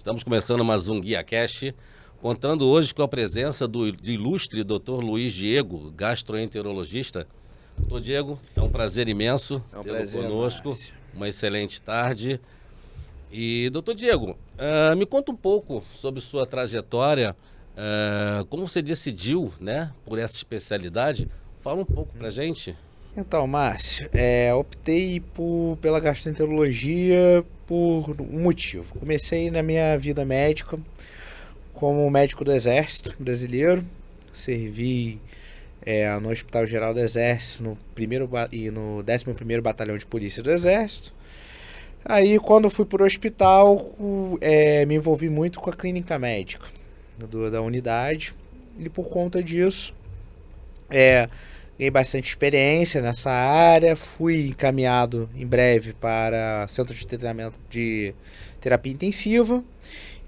Estamos começando mais um Guia Cast, contando hoje com a presença do ilustre Dr. Luiz Diego, gastroenterologista. Doutor Diego, é um prazer imenso É um tê-lo prazer, conosco. Márcio. Uma excelente tarde. E, doutor Diego, me conta um pouco sobre sua trajetória, como você decidiu, né, por essa especialidade. Fala um pouco pra gente. Então, Márcio, optei pela gastroenterologia por um motivo. Comecei na minha vida médica como médico do Exército Brasileiro. Servi no Hospital Geral do Exército e no 11º Batalhão de Polícia do Exército. Aí, quando fui para o hospital, me envolvi muito com a clínica médica da unidade. E por conta disso, ganhei bastante experiência nessa área, fui encaminhado em breve para centro de treinamento de terapia intensiva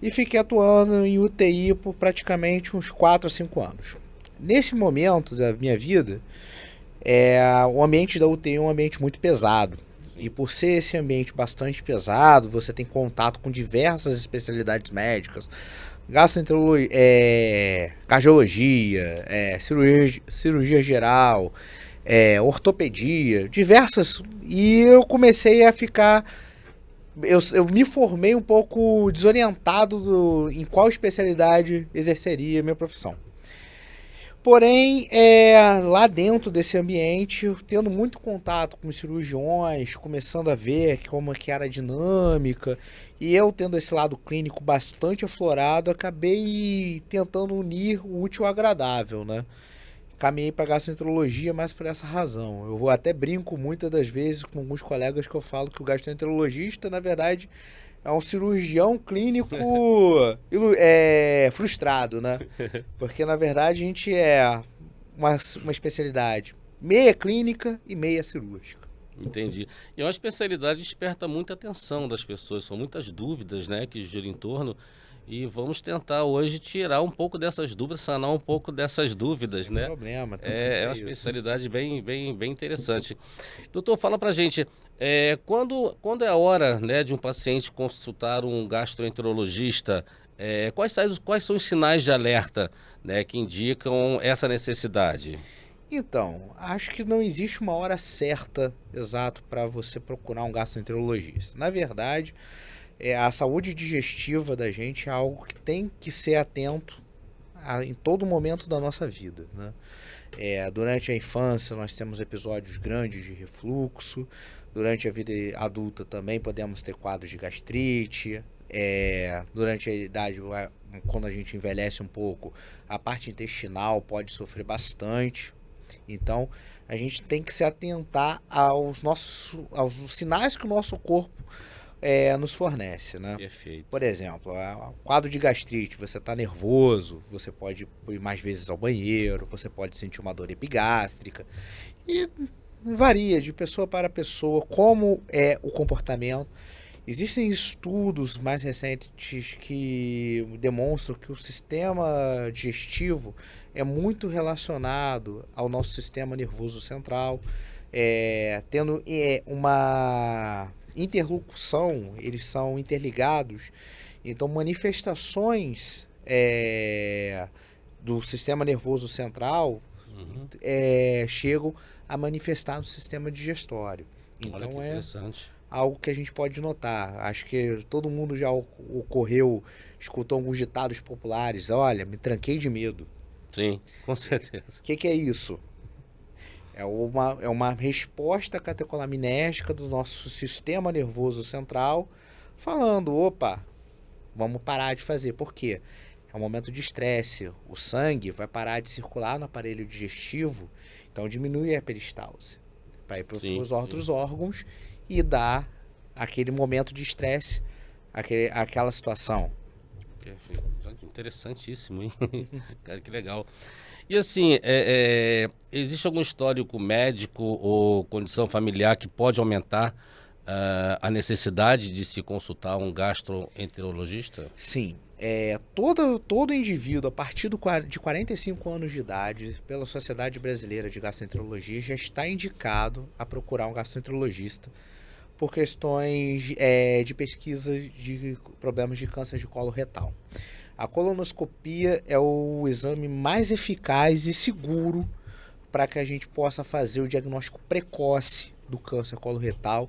e fiquei atuando em UTI por praticamente uns 4 a 5 anos. Nesse momento da minha vida, o ambiente da UTI é um ambiente muito pesado. E por ser esse ambiente bastante pesado, você tem contato com diversas especialidades médicas, gastroenterologia, cardiologia, cirurgia geral, ortopedia, diversas. E eu comecei a ficar... Eu me formei um pouco desorientado em qual especialidade exerceria minha profissão. Porém, lá dentro desse ambiente, tendo muito contato com os cirurgiões, começando a ver como que era a dinâmica, e eu tendo esse lado clínico bastante aflorado, acabei tentando unir o útil ao agradável, né? Caminhei para gastroenterologia mais por essa razão. Eu até brinco muitas das vezes com alguns colegas que eu falo que o gastroenterologista, na verdade, é um cirurgião clínico frustrado, né? Porque, na verdade, a gente é uma especialidade meia clínica e meia cirúrgica. Entendi. E é uma especialidade que desperta muita atenção das pessoas, são muitas dúvidas, né, que giram em torno, e vamos tentar hoje tirar um pouco dessas dúvidas, sanar um pouco dessas dúvidas, Sem né? problema, É uma isso. especialidade bem interessante. Doutor, fala pra gente, quando é a hora, né, de um paciente consultar um gastroenterologista, quais são os sinais de alerta, né, que indicam essa necessidade? Então, acho que não existe uma hora certa, exato, para você procurar um gastroenterologista. Na verdade, a saúde digestiva da gente é algo que tem que ser atento em todo momento da nossa vida, né? Durante a infância nós temos episódios grandes de refluxo, durante a vida adulta também podemos ter quadros de gastrite, durante a idade, quando a gente envelhece um pouco, a parte intestinal pode sofrer bastante. Então a gente tem que se atentar aos sinais que o nosso corpo nos fornece, né? Perfeito. Por exemplo, quadro de gastrite, você está nervoso, você pode ir mais vezes ao banheiro, você pode sentir uma dor epigástrica. E varia de pessoa para pessoa como é o comportamento. Existem estudos mais recentes que demonstram que o sistema digestivo é muito relacionado ao nosso sistema nervoso central, tendo uma interlocução, eles são interligados. Então, manifestações do sistema nervoso central chegam a manifestar no sistema digestório. Olha que Então, interessante. algo que a gente pode notar. Acho que todo mundo já escutou alguns ditados populares. Olha, me tranquei de medo. Sim, com certeza. O que é isso? É uma resposta catecolaminética do nosso sistema nervoso central falando, opa, vamos parar de fazer. Por quê? É um momento de estresse. O sangue vai parar de circular no aparelho digestivo, então diminui a peristalse. Vai para os outros órgãos e dá aquele momento de estresse, aquela situação. Perfeito. Interessantíssimo, hein? Cara, que legal. E assim, existe algum histórico médico ou condição familiar que pode aumentar a necessidade de se consultar um gastroenterologista? Sim. Todo indivíduo a partir de 45 anos de idade, pela Sociedade Brasileira de Gastroenterologia, já está indicado a procurar um gastroenterologista, por questões de pesquisa de problemas de câncer de colo retal. A colonoscopia é o exame mais eficaz e seguro para que a gente possa fazer o diagnóstico precoce do câncer coloretal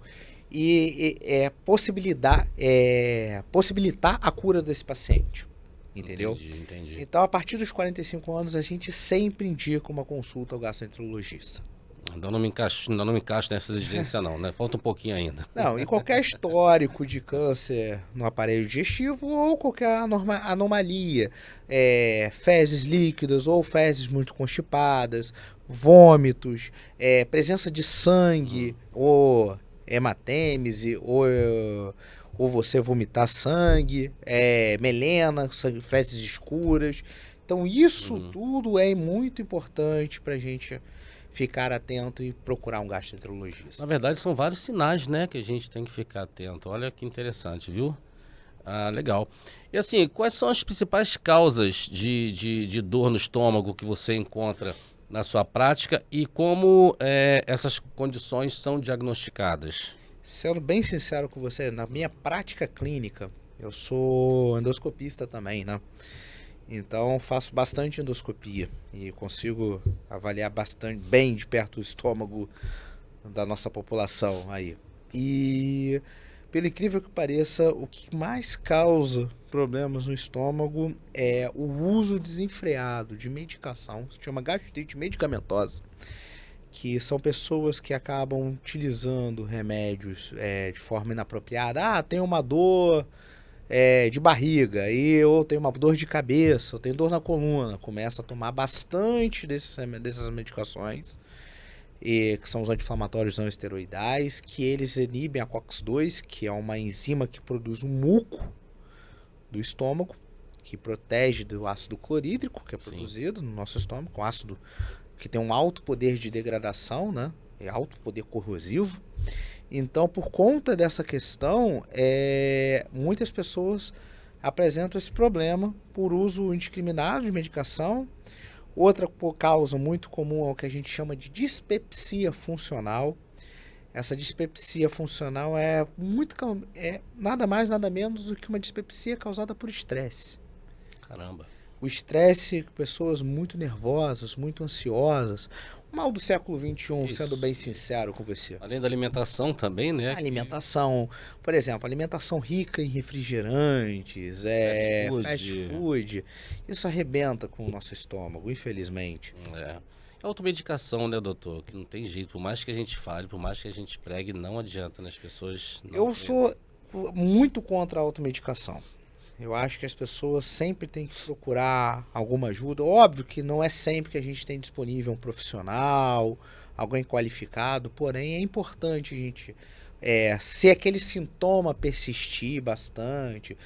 e possibilitar a cura desse paciente. Entendeu? Entendi. Então, a partir dos 45 anos, a gente sempre indica uma consulta ao gastroenterologista. Ainda não me encaixo nessa exigência não, né? Falta um pouquinho ainda. Não, e qualquer histórico de câncer no aparelho digestivo ou qualquer anomalia, fezes líquidas ou fezes muito constipadas, vômitos, presença de sangue ou hematêmese ou você vomitar sangue, melena, fezes escuras. Então isso tudo é muito importante para a gente ficar atento e procurar um gastroenterologista. Na verdade, são vários sinais, né, que a gente tem que ficar atento. Olha que interessante, viu? Ah, legal. E assim, quais são as principais causas de dor no estômago que você encontra na sua prática e como essas condições são diagnosticadas? Sendo bem sincero com você, na minha prática clínica, eu sou endoscopista também, né? Então faço bastante endoscopia e consigo avaliar bastante bem de perto o estômago da nossa população aí. E pelo incrível que pareça, o que mais causa problemas no estômago é o uso desenfreado de medicação, se chama gastrite medicamentosa, que são pessoas que acabam utilizando remédios de forma inapropriada. Ah, tem uma dor de barriga, ou tem uma dor de cabeça, ou tem dor na coluna, começa a tomar bastante dessas medicações, que são os anti-inflamatórios não esteroidais, que eles inibem a COX-2, que é uma enzima que produz um muco do estômago, que protege do ácido clorídrico, que é produzido no nosso estômago, um ácido que tem um alto poder de degradação, né? Alto poder corrosivo. Então, por conta dessa questão, muitas pessoas apresentam esse problema por uso indiscriminado de medicação. Outra causa muito comum é o que a gente chama de dispepsia funcional. Essa dispepsia funcional é nada mais, nada menos do que uma dispepsia causada por estresse. Caramba. O estresse, pessoas muito nervosas, muito ansiosas. O mal do século XXI, sendo bem sincero com você. Além da alimentação também, né? A alimentação, por exemplo, alimentação rica em refrigerantes, fast food. Isso arrebenta com o nosso estômago, infelizmente. É automedicação, né, doutor? Que não tem jeito. Por mais que a gente fale, por mais que a gente pregue, não adianta, né? As pessoas... Eu sou muito contra a automedicação. Eu acho que as pessoas sempre têm que procurar alguma ajuda. Óbvio que não é sempre que a gente tem disponível um profissional, alguém qualificado, porém é importante a gente, se aquele sintoma persistir bastante,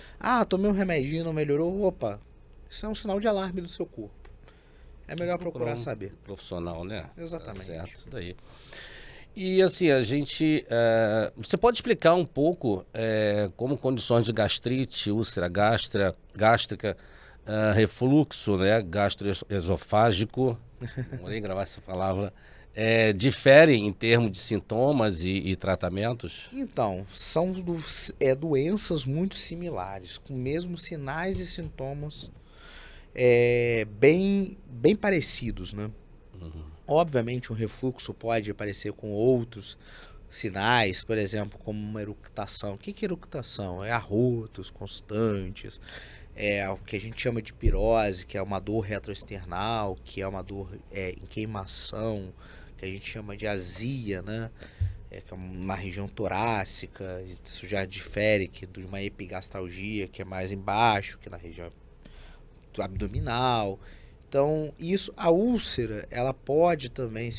tomei um remedinho e não melhorou, opa, isso é um sinal de alarme do seu corpo. É melhor procurar saber. Profissional, né? Exatamente. Tá certo, isso daí. E assim, a gente... você pode explicar um pouco como condições de gastrite, úlcera gástrica, refluxo, né, gastroesofágico, não vou nem gravar essa palavra, diferem em termos de sintomas e tratamentos? Então, são doenças muito similares, com mesmos sinais e sintomas bem parecidos, né? Obviamente, um refluxo pode aparecer com outros sinais, por exemplo, como uma eructação. O que é eructação? É arrotos constantes, o que a gente chama de pirose, que é uma dor retroesternal, que é uma dor em queimação, que a gente chama de azia, né? Que é uma região torácica. Isso já difere de uma epigastralgia, que é mais embaixo, que é na região abdominal. Então, a úlcera, ela pode também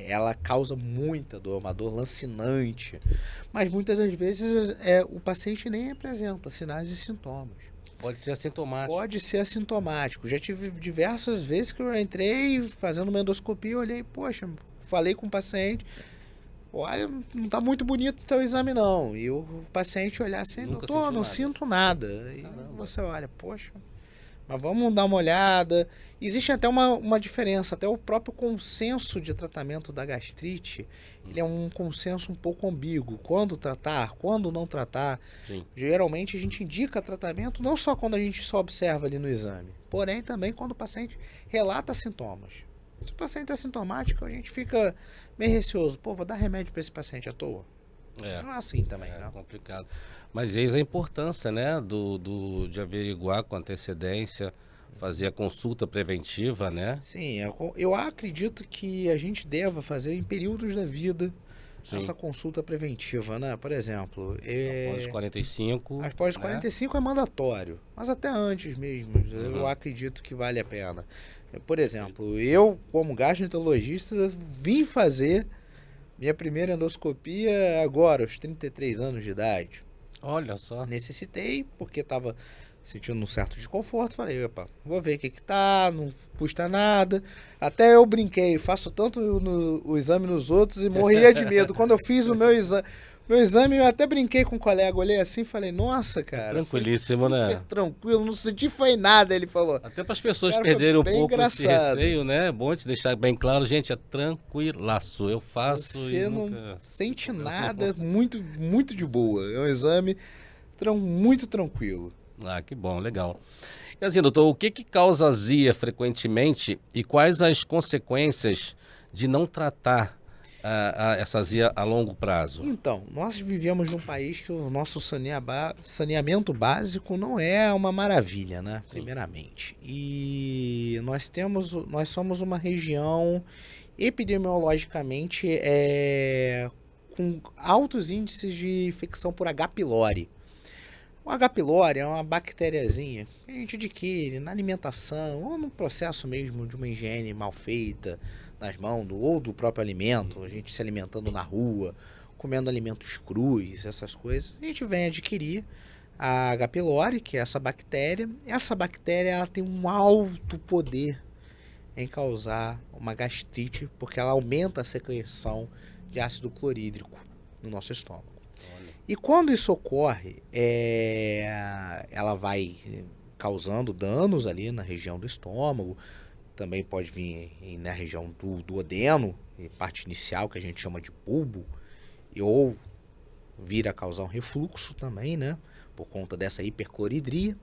ela causa muita dor, uma dor lancinante, mas muitas das vezes o paciente nem apresenta sinais e sintomas. Pode ser assintomático. Pode ser assintomático. Já tive diversas vezes que eu entrei fazendo uma endoscopia, olhei, poxa, falei com o paciente, olha, não tá muito bonito o teu exame não. E o paciente olhar assim, doutor, não sinto nada. E você olha, poxa... Mas vamos dar uma olhada. Existe até uma diferença, até o próprio consenso de tratamento da gastrite, ele é um consenso um pouco ambíguo. Quando tratar, quando não tratar. Sim. Geralmente a gente indica tratamento não só quando a gente só observa ali no exame, porém também quando o paciente relata sintomas. Se o paciente é sintomático, a gente fica meio receoso. Pô, vou dar remédio para esse paciente à toa? Não é assim também, É né? complicado. Mas eis a importância, né, de averiguar com antecedência, fazer a consulta preventiva, né? Sim, eu acredito que a gente deva fazer em períodos da vida Sim. essa consulta preventiva, né? Por exemplo, Após os 45, após os né? 45 é mandatório, mas até antes mesmo, eu acredito que vale a pena. Por exemplo, eu, como gastroenterologista, vim fazer minha primeira endoscopia agora, aos 33 anos de idade. Olha só. Necessitei, porque estava sentindo um certo desconforto. Falei, opa, vou ver o que tá, não custa nada. Até eu brinquei, faço tanto o exame nos outros e morria de medo. Quando eu fiz o meu exame, eu até brinquei com um colega, olhei assim e falei, nossa, cara. Tranquilíssimo, né? Tranquilo, não senti foi nada, ele falou. Até para as pessoas Cara, perderem um bem pouco esse engraçado. receio, né? É bom te deixar bem claro, gente, é tranquilaço. Eu faço Você e não nunca... sente nada, muito, muito de boa. É um exame muito tranquilo. Ah, que bom, legal. E assim, doutor, o que causa azia frequentemente e quais as consequências de não tratar essa azia a longo prazo? Então, nós vivemos num país que o nosso saneamento básico não é uma maravilha, né? Sim. Primeiramente. E nós somos uma região epidemiologicamente com altos índices de infecção por H. pylori. O H. pylori é uma bactériazinha que a gente adquire na alimentação ou no processo mesmo de uma higiene mal feita nas mãos ou do próprio alimento, a gente se alimentando na rua, comendo alimentos crus, essas coisas. A gente vem adquirir a H. pylori, que é essa bactéria. Essa bactéria ela tem um alto poder em causar uma gastrite, porque ela aumenta a secreção de ácido clorídrico no nosso estômago. E quando isso ocorre, ela vai causando danos ali na região do estômago, também pode vir na região do duodeno, parte inicial que a gente chama de bulbo, ou vir a causar um refluxo também, né? Por conta dessa hipercloridria.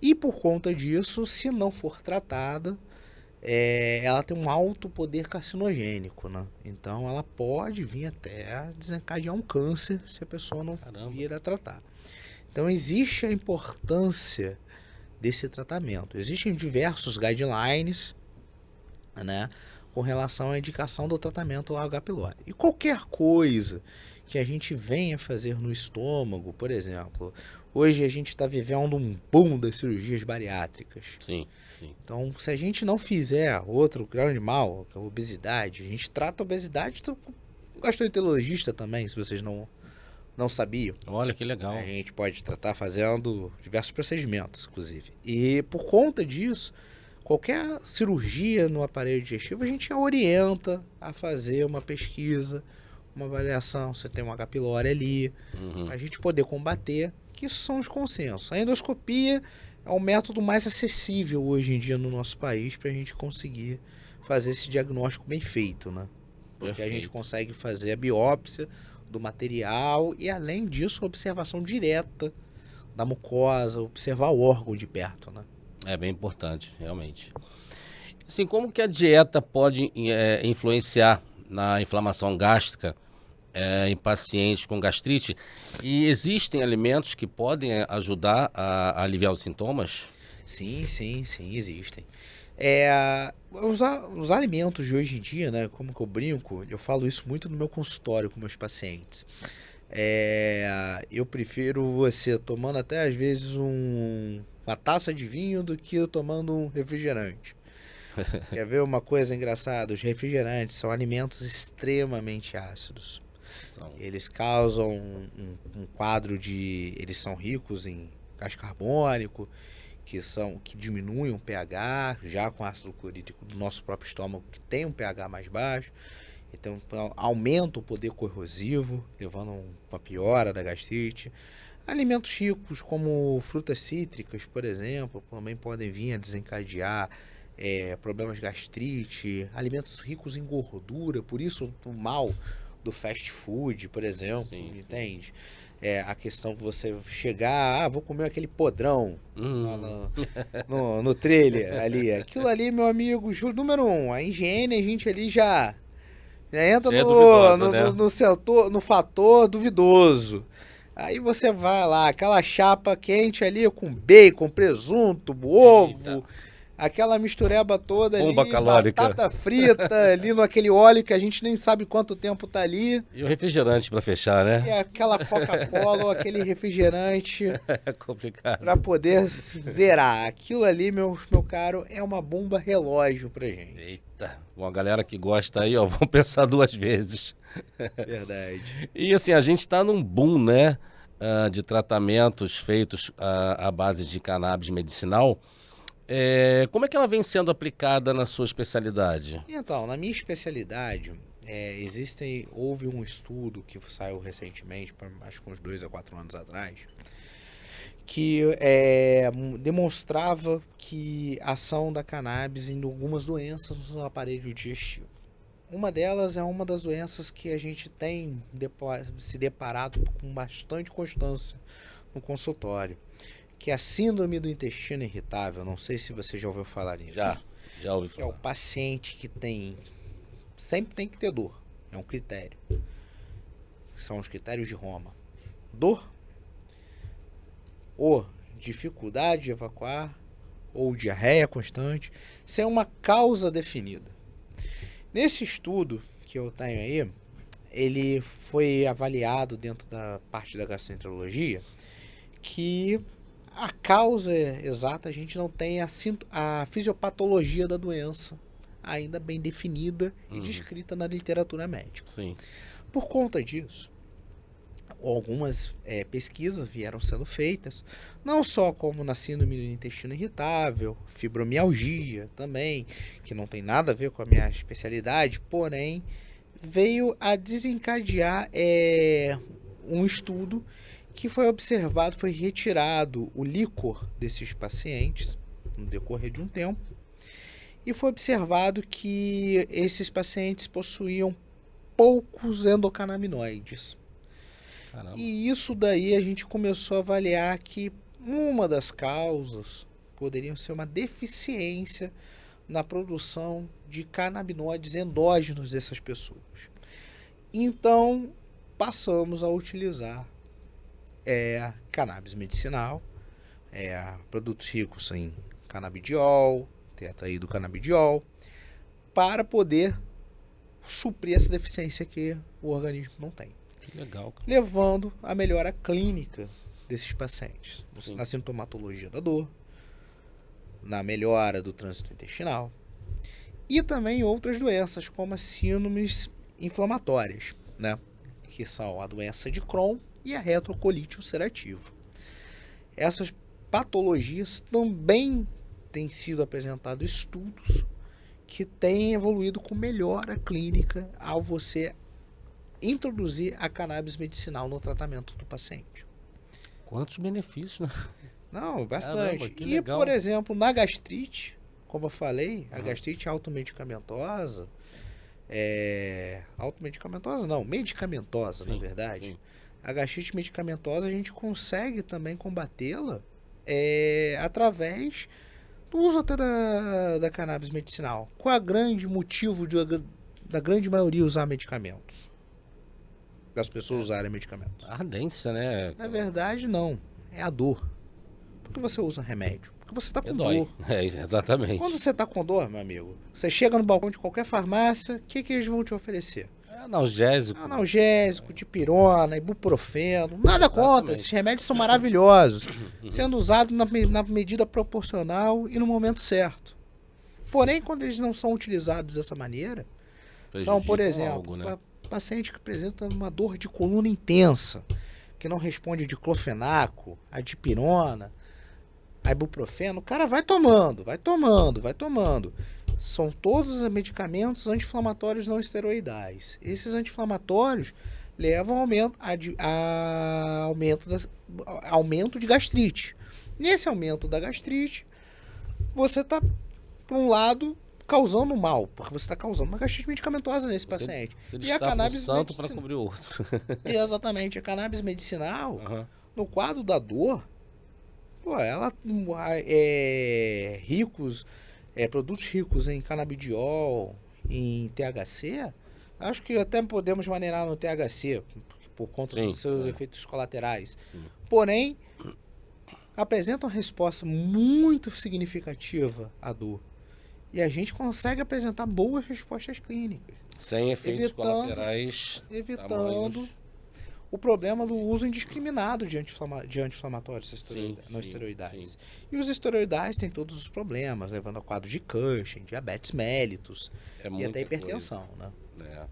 E por conta disso, se não for tratada, ela tem um alto poder carcinogênico, né? Então ela pode vir até a desencadear um câncer se a pessoa não vir a tratar. Então existe a importância desse tratamento. Existem diversos guidelines, né, com relação à indicação do tratamento ao H. pylori. E qualquer coisa que a gente venha fazer no estômago, por exemplo, hoje a gente está vivendo um boom das cirurgias bariátricas. Sim, sim. Então, se a gente não fizer outro grande mal, que é a obesidade, a gente trata a obesidade com gastroenterologista também, se vocês não sabiam. Olha que legal. A gente pode tratar fazendo diversos procedimentos, inclusive. E por conta disso, qualquer cirurgia no aparelho digestivo, a gente orienta a fazer uma pesquisa, uma avaliação, se tem um H. pylori ali, a gente poder combater, que isso são os consensos. A endoscopia é o método mais acessível hoje em dia no nosso país para a gente conseguir fazer esse diagnóstico bem feito, né? Porque a gente consegue fazer a biópsia do material e, além disso, a observação direta da mucosa, observar o órgão de perto, né? É bem importante, realmente. Assim, como que a dieta pode influenciar na inflamação gástrica em pacientes com gastrite? E existem alimentos que podem ajudar a aliviar os sintomas? Sim, existem. Os alimentos de hoje em dia, né, como que eu brinco, eu falo isso muito no meu consultório com meus pacientes. Eu prefiro você tomando até às vezes uma taça de vinho do que tomando um refrigerante. Quer ver uma coisa engraçada? Os refrigerantes são alimentos extremamente ácidos. Eles causam um quadro de... Eles são ricos em gás carbônico, que diminuem o pH, já com ácido clorídrico do nosso próprio estômago, que tem um pH mais baixo. Então aumenta o poder corrosivo, levando a uma piora da gastrite. Alimentos ricos como frutas cítricas, por exemplo, também podem vir a desencadear problemas de gastrite. Alimentos ricos em gordura, por isso o mal do fast food, por exemplo, Sim, sim. entende? A questão que você chegar, vou comer aquele podrão lá no trailer ali. Aquilo ali, meu amigo, número um, a higiene, a gente ali já entra Já é duvidosa, né? no fator duvidoso. Aí você vai lá, aquela chapa quente ali com bacon, presunto, ovo, Eita. aquela mistureba toda Bomba ali, calórica. batata frita ali no aquele óleo que a gente nem sabe quanto tempo tá ali. E o refrigerante pra fechar, E né? aquela Coca-Cola ou aquele refrigerante É complicado. pra poder zerar. Aquilo ali, meu caro, é uma bomba relógio pra gente. Eita. Bom, a galera que gosta aí, ó, vão pensar duas vezes. Verdade. E assim, a gente está num boom, né, de tratamentos feitos à base de cannabis medicinal. Como é que ela vem sendo aplicada na sua especialidade? Então, na minha especialidade, houve um estudo que saiu recentemente, acho que uns 2 a 4 anos atrás, que demonstrava que a ação da cannabis em algumas doenças no aparelho digestivo. Uma delas é uma das doenças que a gente tem se deparado com bastante constância no consultório, que é a síndrome do intestino irritável. Não sei se você já ouviu falar nisso. Já ouvi Que é o falar. paciente que sempre tem que ter dor. É um critério. São os critérios de Roma. Dor, ou dificuldade de evacuar, ou diarreia constante, sem uma causa definida. Nesse estudo que eu tenho aí, ele foi avaliado dentro da parte da gastroenterologia que a causa exata a gente não tem a fisiopatologia da doença ainda bem definida e descrita na literatura médica. Sim. Por conta disso, algumas pesquisas vieram sendo feitas, não só como na síndrome do intestino irritável, fibromialgia também, que não tem nada a ver com a minha especialidade, porém veio a desencadear um estudo que foi observado, foi retirado o líquor desses pacientes no decorrer de um tempo, e foi observado que esses pacientes possuíam poucos endocannabinoides. Caramba. E isso daí a gente começou a avaliar que uma das causas poderiam ser uma deficiência na produção de canabinoides endógenos dessas pessoas. Então, passamos a utilizar cannabis medicinal, produtos ricos em canabidiol, tetraído canabidiol, para poder suprir essa deficiência que o organismo não tem. Que legal, cara. Levando à melhora clínica desses pacientes. Sim. Na sintomatologia da dor, na melhora do trânsito intestinal e também outras doenças, como as síndromes inflamatórias, né? Que são a doença de Crohn e a retrocolite ulcerativa. Essas patologias também têm sido apresentados estudos que têm evoluído com melhora clínica ao você introduzir a cannabis medicinal no tratamento do paciente. Quantos benefícios, né? Não, bastante. Caramba, que E, legal. por exemplo, na gastrite, como eu falei, a gastrite automedicamentosa, medicamentosa, Sim, na verdade. sim. A gastrite medicamentosa a gente consegue também combatê-la através do uso até da cannabis medicinal. Qual é o grande motivo da grande maioria usar medicamentos? Das pessoas usarem medicamentos? Ardência, né? Na verdade, não. É a dor. Por que você usa remédio? Porque você está com Dói. dor. Exatamente. Quando você está com dor, meu amigo, você chega no balcão de qualquer farmácia, o que eles vão te oferecer? Analgésico. Analgésico, dipirona, ibuprofeno, nada contra, Exatamente. esses remédios são maravilhosos, sendo usados na medida proporcional e no momento certo. Porém, quando eles não são utilizados dessa maneira, são, por Prejudicam exemplo, algo, né? paciente que apresenta uma dor de coluna intensa, que não responde a diclofenaco, a dipirona, a ibuprofeno, o cara vai tomando. São todos os medicamentos anti-inflamatórios não esteroidais. Esses anti-inflamatórios leva a aumento de gastrite. Nesse aumento da gastrite, você está, por um lado, causando mal, porque você está causando uma gastrite medicamentosa nesse paciente. Você E a cannabis santo para cobrir o outro. Exatamente, a cannabis medicinal, Aham. no quadro da dor, pô, ela produtos ricos em canabidiol, em THC, acho que até podemos maneirar no THC, por conta Sim, dos seus efeitos colaterais. Sim. Porém, apresentam resposta muito significativa à dor. E a gente consegue apresentar boas respostas clínicas, Sem efeitos colaterais. evitando tamanhos. o problema do uso indiscriminado de anti-inflamatórios não Sim, esteroidais. sim. E os esteroidais têm todos os problemas, levando a quadros de Cushing, diabetes mellitus É e muita até hipertensão. Né? É.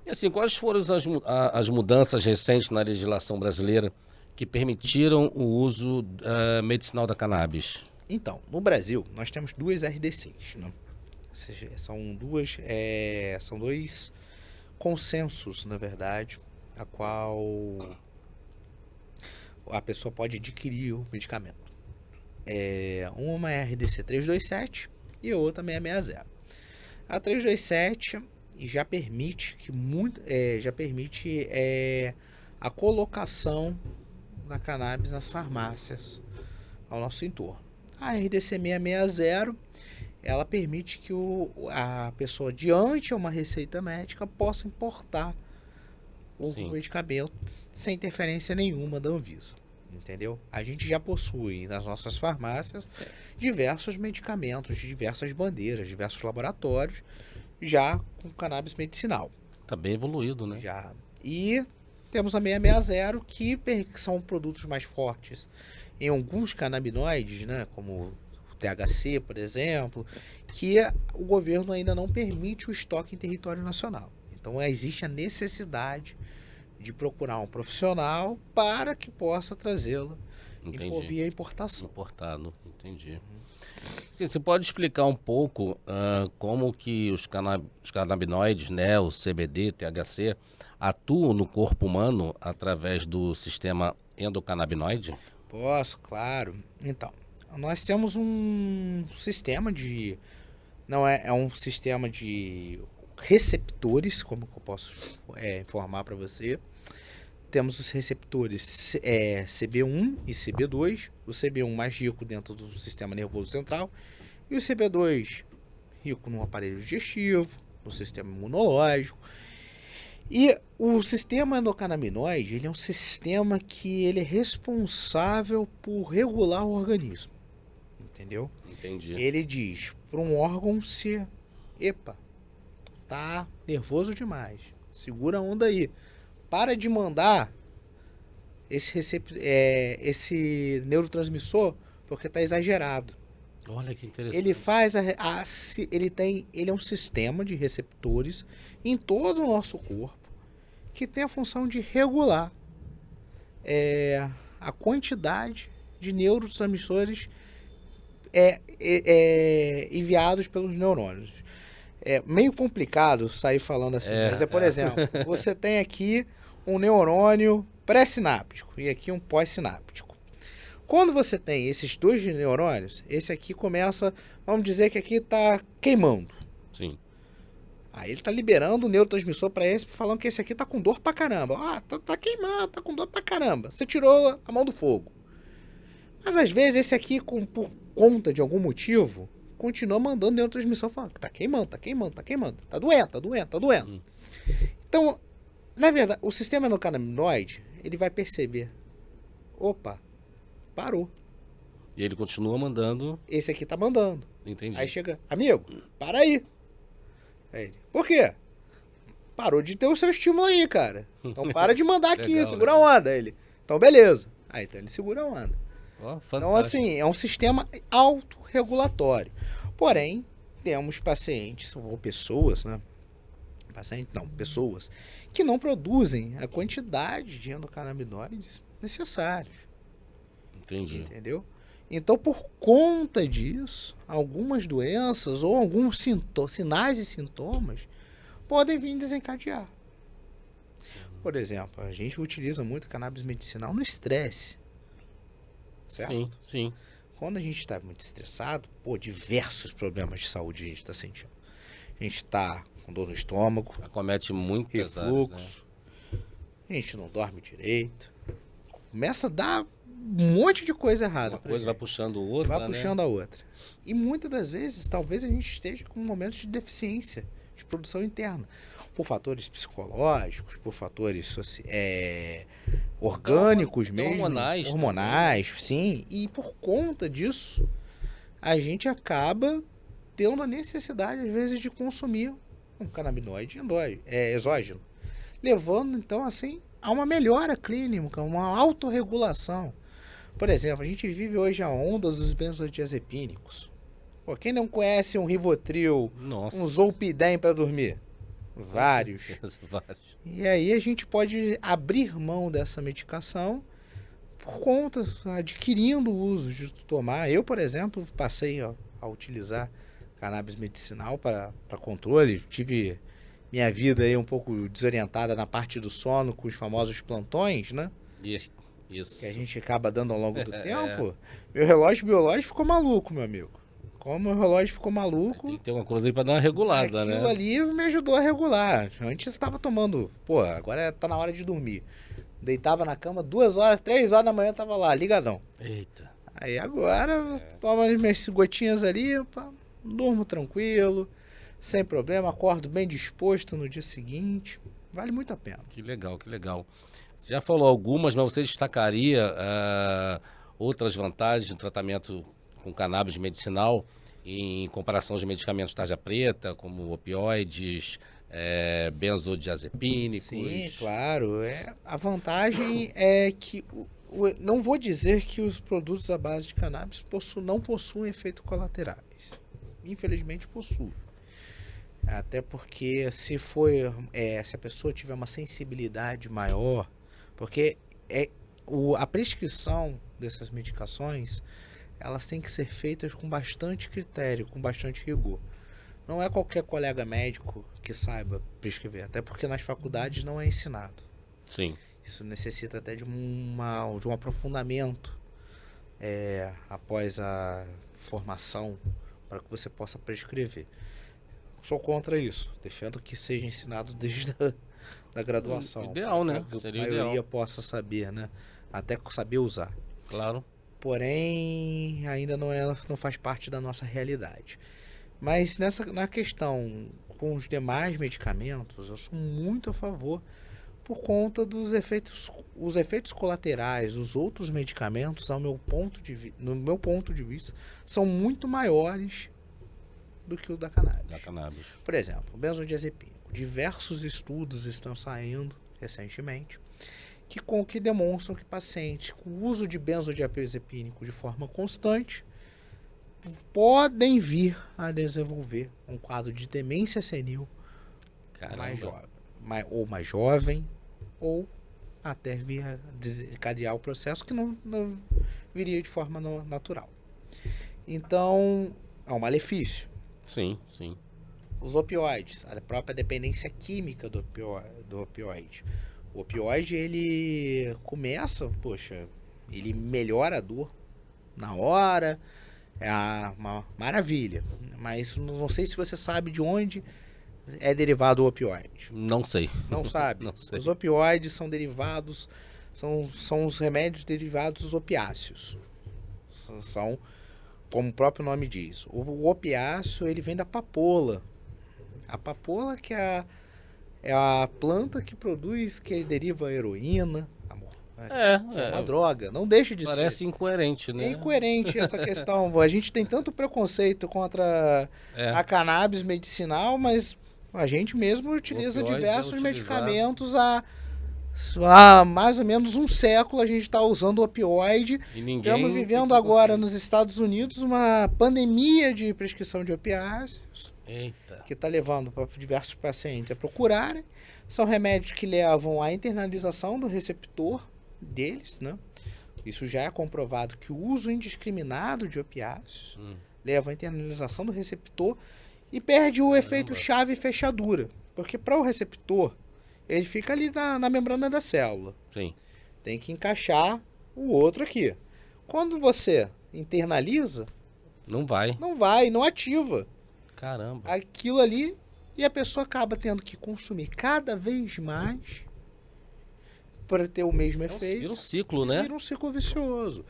E assim, quais foram as mudanças recentes na legislação brasileira que permitiram o uso medicinal da cannabis? Então, no Brasil, nós temos duas RDCs. Né? Ou seja, são dois consensos, na verdade, a qual a pessoa pode adquirir o medicamento. Uma é a RDC 327 e a outra 660. A 327 já permite a colocação da cannabis nas farmácias ao nosso entorno. A RDC 660, ela permite que a pessoa, diante de uma receita médica, possa importar o medicamento sem interferência nenhuma da Anvisa. Entendeu? A gente já possui nas nossas farmácias diversos medicamentos, diversas bandeiras, diversos laboratórios, já com cannabis medicinal. Tá bem evoluído, né? Já. E temos a 660, que são produtos mais fortes em alguns canabinoides, né, como o THC, por exemplo, que o governo ainda não permite o estoque em território nacional. Então existe a necessidade de procurar um profissional para que possa trazê-la via importação. Importado, entendi. Sim, você pode explicar um pouco como que os canabinoides, né, o CBD, THC, atuam no corpo humano através do sistema endocannabinoide? Posso, claro. Então, nós temos um sistema de... Não é um sistema de receptores, como que eu posso informar para você. Temos os receptores CB1 e CB2. O CB1 mais rico dentro do sistema nervoso central. E o CB2 rico no aparelho digestivo, no sistema imunológico. E o sistema endocannabinoide, ele é um sistema que ele é responsável por regular o organismo. Entendeu? Entendi. Ele diz para um órgão epa, tá nervoso demais, segura a onda aí. Para de mandar esse neurotransmissor porque tá exagerado. Olha que interessante. Ele faz ele é um sistema de receptores em todo o nosso corpo que tem a função de regular a quantidade de neurotransmissores enviados pelos neurônios. É meio complicado sair falando assim, mas por exemplo, você tem aqui um neurônio pré-sináptico e aqui um pós-sináptico. Quando você tem esses dois neurônios, esse aqui começa, vamos dizer que aqui está queimando. Sim. Aí ele está liberando o neurotransmissor para esse, falando que esse aqui está com dor pra caramba. Tá queimando, tá com dor pra caramba. Você tirou a mão do fogo. Mas às vezes esse aqui, por conta de algum motivo, continua mandando neurotransmissor falando que tá queimando, tá queimando, tá queimando. Tá doendo, tá doendo, tá doendo. Então, na verdade, o sistema endocannabinoide, ele vai perceber. Opa, parou. E ele continua mandando. Esse aqui tá mandando. Entendi. Aí chega, amigo, para aí. Aí ele, por quê? Parou de ter o seu estímulo aí, cara. Então para de mandar aqui, Legal, segura legal. a onda. Aí ele, então beleza. Aí então ele segura a onda. Ó, Então assim, é um sistema autorregulatório. Porém, temos pacientes, ou pessoas, né? Pessoas que não produzem a quantidade de endocannabinoides necessários. Entendi. Entendeu? Então, por conta disso, algumas doenças ou alguns sinais e sintomas podem vir desencadear. por exemplo, a gente utiliza muito cannabis medicinal no estresse, certo? Sim, sim. Quando a gente está muito estressado, diversos problemas de saúde a gente está sentindo. A gente está com dor no estômago, Acomete muitas áreas, né? refluxo, a gente não dorme direito. Começa a dar um monte de coisa errada. Uma coisa vai puxando outra, vai né? puxando a outra. E muitas das vezes, talvez a gente esteja com momentos de deficiência de produção interna. Por fatores psicológicos, por fatores orgânicos mesmo. Hormonais. Hormonais, sim. E por conta disso, a gente acaba tendo a necessidade, às vezes, de consumir um canabinoide exógeno. Levando, então, assim, a uma melhora clínica, uma autorregulação. Por exemplo, a gente vive hoje a onda dos benzodiazepínicos. Pô, quem não conhece um Rivotril, Nossa. um Zolpidem para dormir? Vários. Vários. E aí a gente pode abrir mão dessa medicação por conta, adquirindo o uso de tomar. Eu, por exemplo, passei a utilizar cannabis medicinal para controle. Tive minha vida aí um pouco desorientada na parte do sono com os famosos plantões, né? Isso. Que a gente acaba dando ao longo do tempo. Meu relógio biológico ficou maluco, meu amigo. Como o relógio ficou maluco, Tem que ter uma coisa aí pra dar uma regulada, né? aquilo ali me ajudou a regular. Antes estava tomando, agora tá na hora de dormir. Deitava na cama 2 horas, 3 horas da manhã tava lá, ligadão. Eita. Aí agora, tomo as minhas gotinhas ali, durmo tranquilo, sem problema, acordo bem disposto no dia seguinte. Vale muito a pena. Que legal, que legal. Você já falou algumas, mas você destacaria outras vantagens do tratamento com cannabis medicinal em comparação aos medicamentos tarja preta, como opioides, benzodiazepínicos? Sim, claro. A vantagem é que não vou dizer que os produtos à base de cannabis não possuem efeitos colaterais. Infelizmente possuem. Até porque se a pessoa tiver uma sensibilidade maior, porque a prescrição dessas medicações, elas têm que ser feitas com bastante critério, com bastante rigor. Não é qualquer colega médico que saiba prescrever, até porque nas faculdades não é ensinado. Sim. Isso necessita até de um aprofundamento após a formação para que você possa prescrever. Sou contra isso. Defendo que seja ensinado desde a graduação. Ideal, né? Para que Seria a maioria ideal. possa saber, né? Até saber usar. Claro. Porém, ainda não faz parte da nossa realidade. Mas na questão com os demais medicamentos, eu sou muito a favor por conta dos efeitos colaterais. Os outros medicamentos, no meu ponto de vista, são muito maiores do que o da cannabis. Por exemplo, o benzodiazepínico. Diversos estudos estão saindo recentemente que demonstram que pacientes com uso de benzodiazepínico de forma constante podem vir a desenvolver um quadro de demência senil mais jovem, ou até vir a desencadear o processo que não viria de forma natural. Então, é um malefício. Sim, sim. Os opioides, a própria dependência química do opioide. O opioide, ele começa, ele melhora a dor na hora, é uma maravilha. Mas não sei se você sabe de onde é derivado o opioide. Não sei. Não sabe? Não sei. Os opioides são derivados, são os remédios derivados dos opiáceos. São, como o próprio nome diz, o opiáceo, ele vem da papoula. A papoula que é a planta que deriva a heroína. É uma droga, não deixa de ser. Parece incoerente, né? É incoerente essa questão. A gente tem tanto preconceito contra a cannabis medicinal, mas a gente mesmo utiliza diversos medicamentos há mais ou menos um século. A gente está usando opioide. Estamos vivendo agora nos Estados Unidos uma pandemia de prescrição de opiáceos. Eita. Que está levando para diversos pacientes a procurarem. São remédios que levam à internalização do receptor deles, né? Isso já é comprovado que o uso indiscriminado de opiáceos leva à internalização do receptor e perde o efeito chave e fechadura. Porque para o receptor ele fica ali na membrana da célula. Sim. Tem que encaixar o outro aqui. Quando você internaliza, Não vai. não vai, não ativa Caramba. aquilo ali e a pessoa acaba tendo que consumir cada vez mais para ter o mesmo efeito. Vira um ciclo, né? Vira um ciclo vicioso.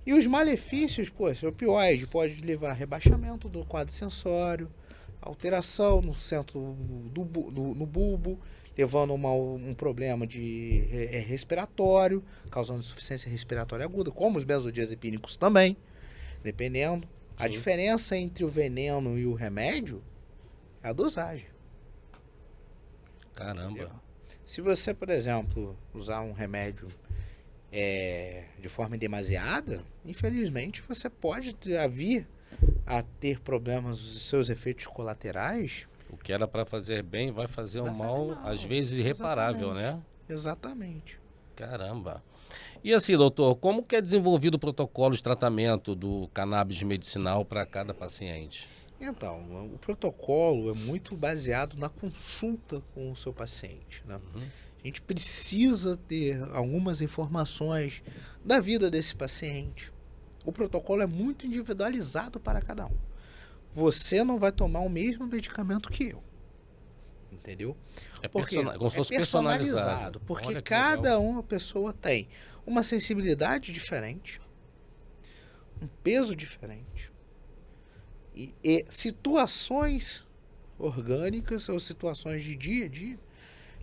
E os malefícios, pô, esse opioide pode levar a rebaixamento do quadro sensório, alteração no centro no bulbo, levando a um problema de respiratório, causando insuficiência respiratória aguda, como os benzodiazepínicos também, dependendo. A Sim. diferença entre o veneno e o remédio é a dosagem. Caramba. Se você, por exemplo, usar um remédio de forma demasiada, infelizmente você pode vir a ter problemas dos seus efeitos colaterais. O que era para fazer bem vai fazer Vai um fazer mal, mal. às vezes irreparável, Exatamente. né? Exatamente. Caramba. E assim, doutor, como que é desenvolvido o protocolo de tratamento do cannabis medicinal para cada paciente? Então, o protocolo é muito baseado na consulta com o seu paciente, né? A gente precisa ter algumas informações da vida desse paciente. O protocolo é muito individualizado para cada um. Você não vai tomar o mesmo medicamento que eu. Entendeu? É Porque como se fosse personalizado. porque Olha que cada legal. uma pessoa tem uma sensibilidade diferente, um peso diferente e situações orgânicas ou situações de dia a dia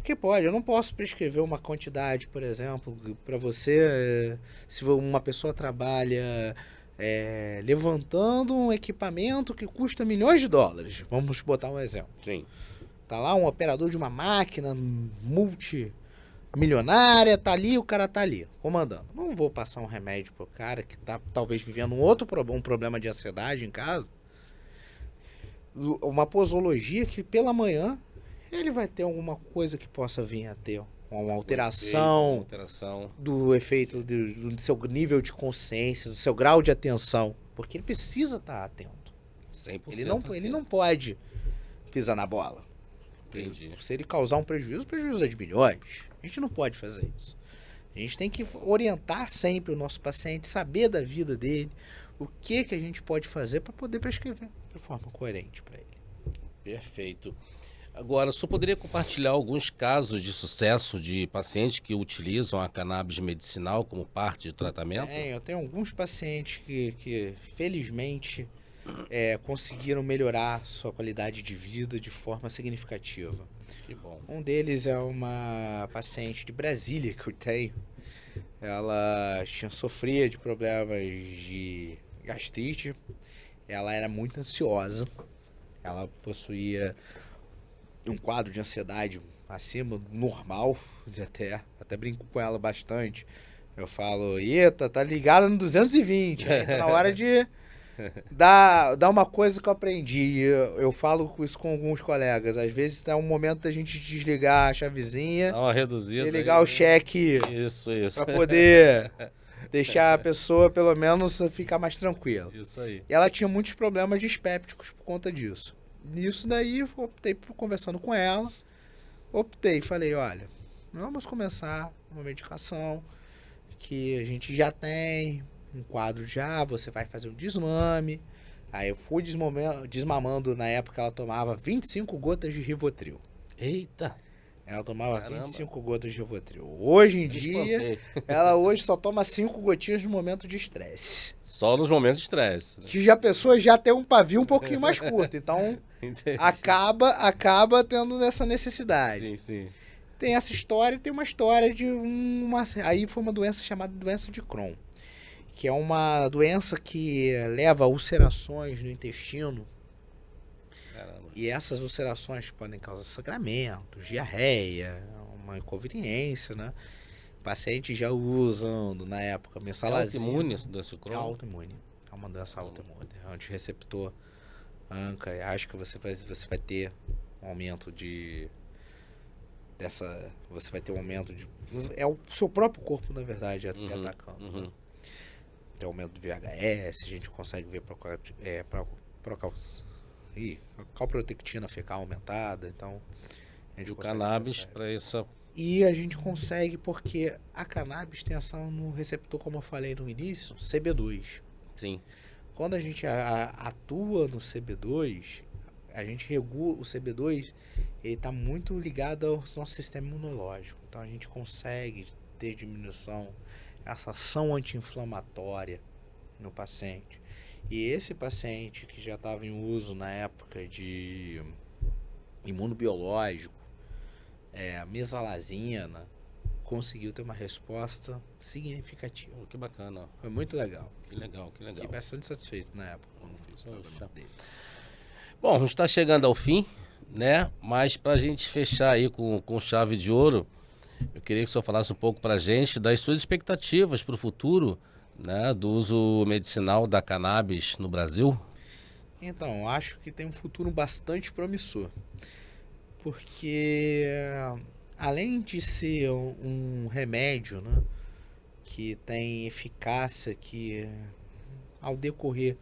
que pode. Eu não posso prescrever uma quantidade, por exemplo, para você, se uma pessoa trabalha levantando um equipamento que custa milhões de dólares. Vamos botar um exemplo. Sim. Tá lá um operador de uma máquina multimilionária, tá ali, o cara tá ali, comandando. Não vou passar um remédio pro cara que tá talvez vivendo um problema de ansiedade em casa. Uma posologia que pela manhã ele vai ter alguma coisa que possa vir a ter uma alteração do efeito do seu nível de consciência, do seu grau de atenção, porque ele precisa estar atento. 100% Ele não pode pisar na bola. Entendi. Se ele causar um prejuízo, o prejuízo é de milhões. A gente não pode fazer isso. A gente tem que orientar sempre o nosso paciente, saber da vida dele, o que a gente pode fazer para poder prescrever de forma coerente para ele. Perfeito. Agora, o senhor poderia compartilhar alguns casos de sucesso de pacientes que utilizam a cannabis medicinal como parte do tratamento? Eu tenho alguns pacientes que felizmente conseguiram melhorar sua qualidade de vida de forma significativa. Que bom. Um deles é uma paciente de Brasília que eu tenho. Ela sofria de problemas de gastrite, ela era muito ansiosa, ela possuía um quadro de ansiedade acima do normal, até brinco com ela bastante. Eu falo, eita, tá ligada no 220, tá na hora de dar uma coisa que eu aprendi. Eu falo isso com alguns colegas, às vezes tá um momento da gente desligar a chavezinha, dá uma reduzida e ligar aí, o cheque isso. pra poder deixar a pessoa pelo menos ficar mais tranquila. Isso aí. E ela tinha muitos problemas dispépticos por conta disso. Nisso daí eu optei por conversando com ela. Falei, olha, vamos começar uma medicação que a gente já tem, um quadro já, você vai fazer um desmame. Aí eu fui desmamando, na época ela tomava 25 gotas de Rivotril. Eita! Ela tomava Caramba. 25 gotas de Rivotril. Hoje em Me dia, espantei. ela hoje só toma 5 gotinhas no momento de estresse. Só nos momentos de estresse. Né? Que já a pessoa já tem um pavio um pouquinho mais curto. Então, Entendi. acaba tendo essa necessidade. Sim, sim. Tem essa história e tem uma história de Aí foi uma doença chamada doença de Crohn. Que é uma doença que leva a ulcerações no intestino. Caramba. E essas ulcerações podem causar sangramento, diarreia, uma inconveniência, né? Pacientes já usando, na época, mensalazina. Autoimune essa doença É Crohn? autoimune. É uma doença autoimune. É onde o receptor ANCA. Acho que você vai ter um aumento você vai ter um aumento de... É o seu próprio corpo, na verdade, atacando. Uhum. Tem aumento do VHS, a gente consegue ver calprotectina fecal aumentada, então... E o cannabis para essa E a gente consegue porque a cannabis tem ação no receptor, como eu falei no início, CB2. Sim. Quando a gente atua no CB2, a gente regula o CB2, ele está muito ligado ao nosso sistema imunológico. Então a gente consegue ter diminuição, essa ação anti-inflamatória no paciente. E esse paciente que já estava em uso na época de imunobiológico, mesalazina, conseguiu ter uma resposta significativa. Que bacana. Foi muito legal. Que legal, que legal. Fiquei bastante satisfeito na época quando fiz o tratamento dele. Bom, a gente está chegando ao fim, né? Mas para a gente fechar aí com chave de ouro, eu queria que o senhor falasse um pouco para a gente das suas expectativas para o futuro, né, do uso medicinal da cannabis no Brasil. Então, acho que tem um futuro bastante promissor. Porque além de ser um remédio, né, que tem eficácia, que ao decorrer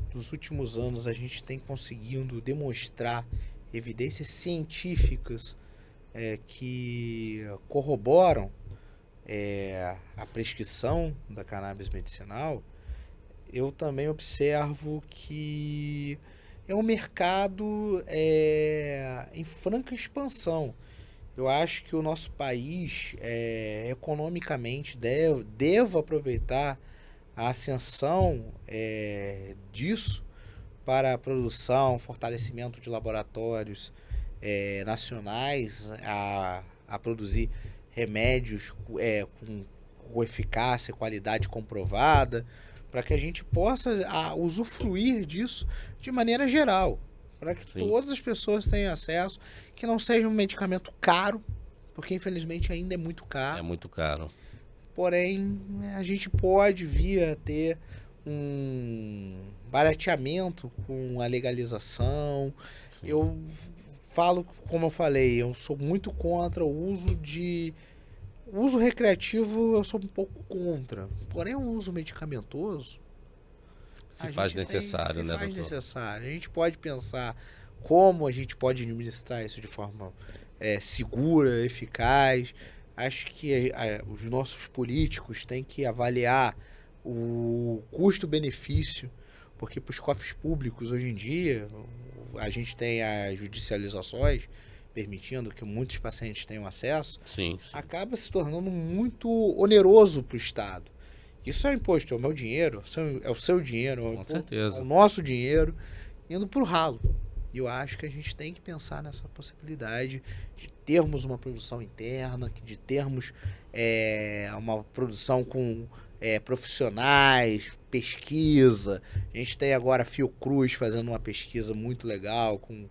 dos últimos anos a gente tem conseguido demonstrar evidências científicas que corroboram a prescrição da cannabis medicinal, eu também observo que é um mercado em franca expansão. Eu acho que o nosso país, economicamente, deve aproveitar a ascensão disso para a produção, fortalecimento de laboratórios nacionais a produzir remédios com eficácia, qualidade comprovada, para que a gente possa usufruir disso de maneira geral, para que Sim. todas as pessoas tenham acesso, que não seja um medicamento caro, porque infelizmente ainda é muito caro. É muito caro. Porém, a gente pode vir a ter um barateamento com a legalização. Sim. Eu falo, como eu falei, eu sou muito contra o uso recreativo, eu sou um pouco contra. Porém, o uso medicamentoso Se faz necessário, né, faz doutor? necessário. A gente pode pensar como a gente pode administrar isso de forma segura, eficaz. Acho que os nossos políticos têm que avaliar o custo-benefício, porque para os cofres públicos, hoje em dia, a gente tem as judicializações permitindo que muitos pacientes tenham acesso, Sim, sim. acaba se tornando muito oneroso para o Estado. Isso é imposto, é o meu dinheiro, é o seu dinheiro, Com certeza. é o nosso dinheiro indo para o ralo. E eu acho que a gente tem que pensar nessa possibilidade de termos uma produção interna, de termos uma produção com profissionais, pesquisa. A gente tem agora a Fiocruz fazendo uma pesquisa muito legal com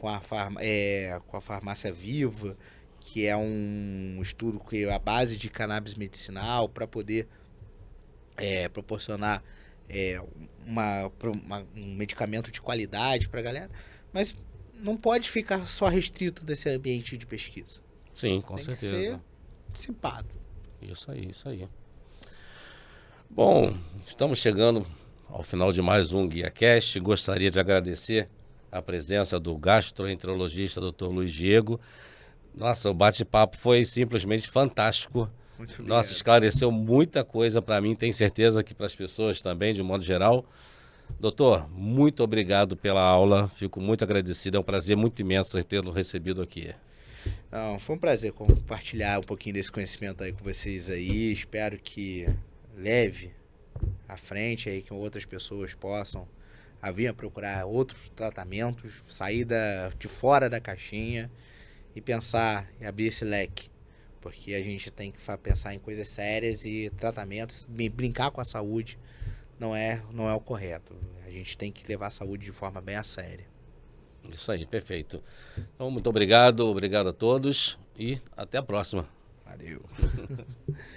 a farmácia Viva, que é um estudo que é a base de cannabis medicinal para poder proporcionar um medicamento de qualidade para a galera. Mas não pode ficar só restrito desse ambiente de pesquisa. Sim, com Tem certeza. que ser dissipado. Isso aí, isso aí. Bom, estamos chegando ao final de mais um GuiaCast. Gostaria de agradecer a presença do gastroenterologista Dr. Luiz Diego. Nossa, o bate-papo foi simplesmente fantástico. Muito obrigado. Nossa, esclareceu muita coisa para mim, tenho certeza que para as pessoas também, de um modo geral. Doutor, muito obrigado pela aula, fico muito agradecido, é um prazer muito imenso tê-lo recebido aqui. Não, foi um prazer compartilhar um pouquinho desse conhecimento aí com vocês aí. Espero que leve à frente aí, que outras pessoas possam vir a procurar outros tratamentos, sair de fora da caixinha e pensar e abrir esse leque. Porque a gente tem que pensar em coisas sérias e tratamentos, brincar com a saúde não é o correto. A gente tem que levar a saúde de forma bem a séria. Isso aí, perfeito. Então, muito obrigado a todos e até a próxima. Valeu.